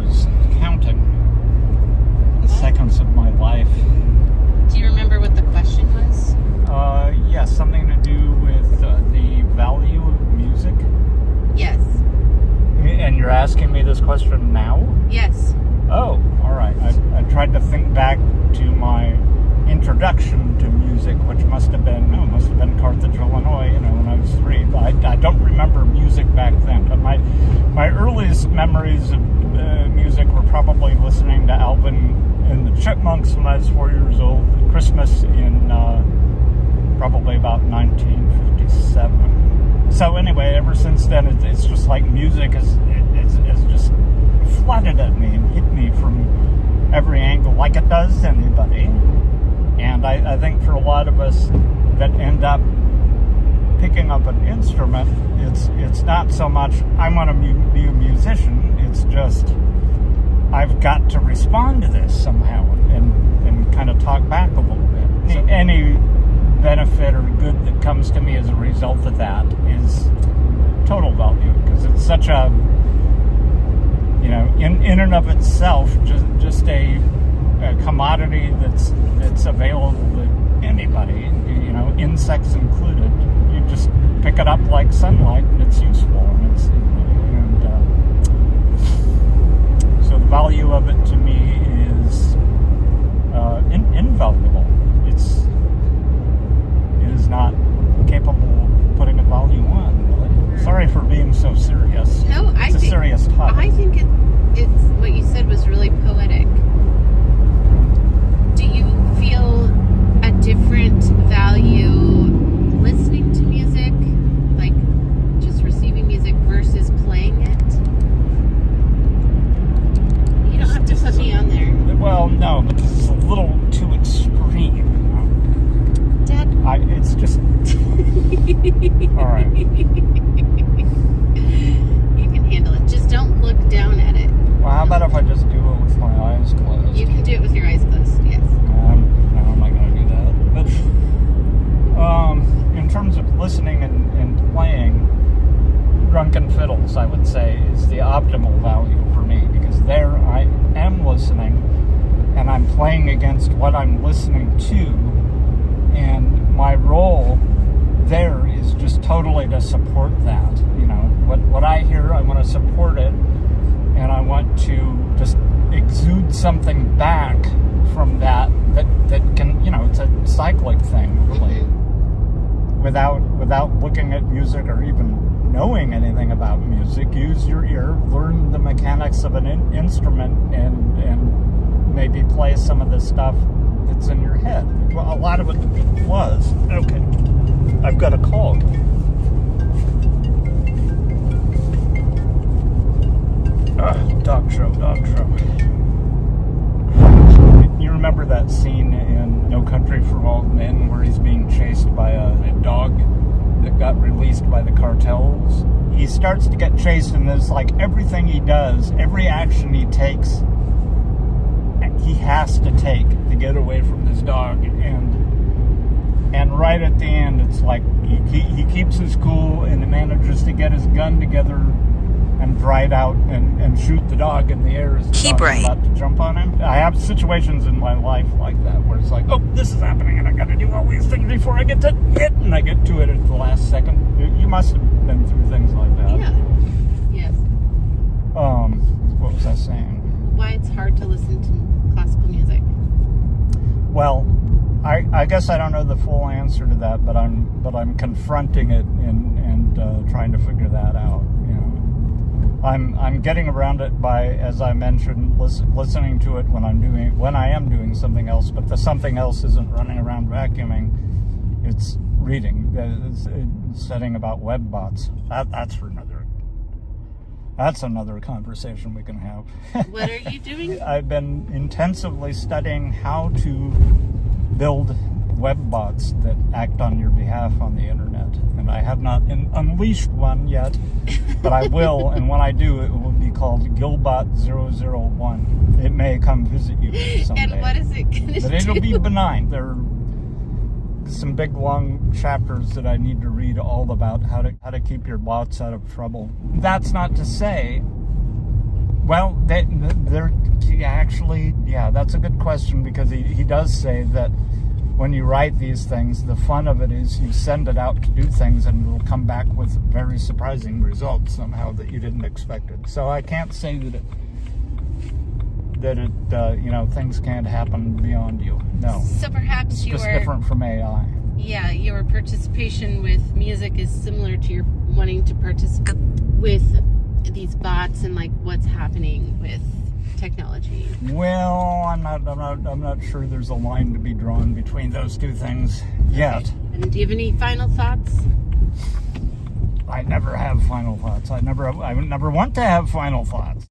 was counting the seconds of my life. Do you remember what the question was? Yes, something to do with the value of music. Yes. And you're asking me this question now? Yes. Oh, all right. I tried to think back to my introduction to music, which must have been Carthage, Illinois, when I was 3. But I don't remember music back then. But my earliest memories of music were probably listening to Alvin and the Chipmunks when I was 4 years old. Christmas in probably about 1957. So anyway, ever since then, it's just like music has just flooded at me and hit me from every angle, like it does anybody. And I think for a lot of us that end up picking up an instrument, it's not so much I want to be a musician. It's just I've got to respond to this somehow and kind of talk back a little bit. So any benefit or good that comes to me as a result of that is total value, because it's such a, in and of itself, just a commodity that's available to anybody, insects included. You just pick it up like sunlight, and it's useful, so the value of it to me is invaluable. It is not capable of putting a value on, really. Sorry for being so serious. No, it's a serious topic. I think it's what you said was really poetic. Do you feel a different value listening to music, like just receiving music versus playing it? You don't have to put me on there. Well, no, but this is a little too extreme. Dad? It's just... All right. You can handle it. Just don't look down at it. Well, how about if I just do it with my eyes closed? You can do it with your eyes closed, yes. No, I'm not going to do that. But in terms of listening and playing, Drunken Fiddles, I would say, is the optimal value for me, because there I am listening, and I'm playing against what I'm listening to, and my role there is just totally to support that. What I hear, I want to support it, and I want to just exude something back from that can, it's a cyclic thing, really. Without looking at music or even knowing anything about music, use your ear, learn the mechanics of an instrument, and maybe play some of the stuff that's in your head. Well, a lot of it was. Okay, I've got a call. Dog show. You remember that scene in No Country for Old Men where he's being chased by a dog that got released by the cartels? He starts to get chased, and there's like everything he does, every action he takes, he has to take to get away from this dog. And right at the end, it's like he keeps his cool and he manages to get his gun together and dry it out and shoot the dog in the air as the dog's about to jump on him. I have situations in my life like that where it's like, oh, this is happening and I got to do all these things before I get to it, and I get to it at the last second. You must have been through things like that. Yeah. Yes. What was I saying? Why it's hard to listen to classical music. Well, I guess I don't know the full answer to that, but I'm confronting it and trying to figure that out. I'm getting around it by, as I mentioned, listening to it when I am doing something else. But the something else isn't running around vacuuming; it's reading, it's studying about web bots. That's another conversation we can have. What are you doing? I've been intensively studying how to build web bots that act on your behalf on the internet. And I have not unleashed one yet, but I will. And when I do, it will be called Gilbert 001. It may come visit you someday. And what is it going to do? But it'll be benign. There are some big, long chapters that I need to read all about how to keep your bots out of trouble. That's not to say Well, they're actually, yeah, that's a good question, because he does say that when you write these things, the fun of it is you send it out to do things and it will come back with very surprising results somehow that you didn't expect it. So I can't say that things can't happen beyond you. No. So perhaps it's just different from AI. Yeah, your participation with music is similar to your wanting to participate with these bots and like what's happening with technology. Well, I'm not sure there's a line to be drawn between those two things yet. Okay. And do you have any final thoughts? I never have final thoughts. I never want to have final thoughts.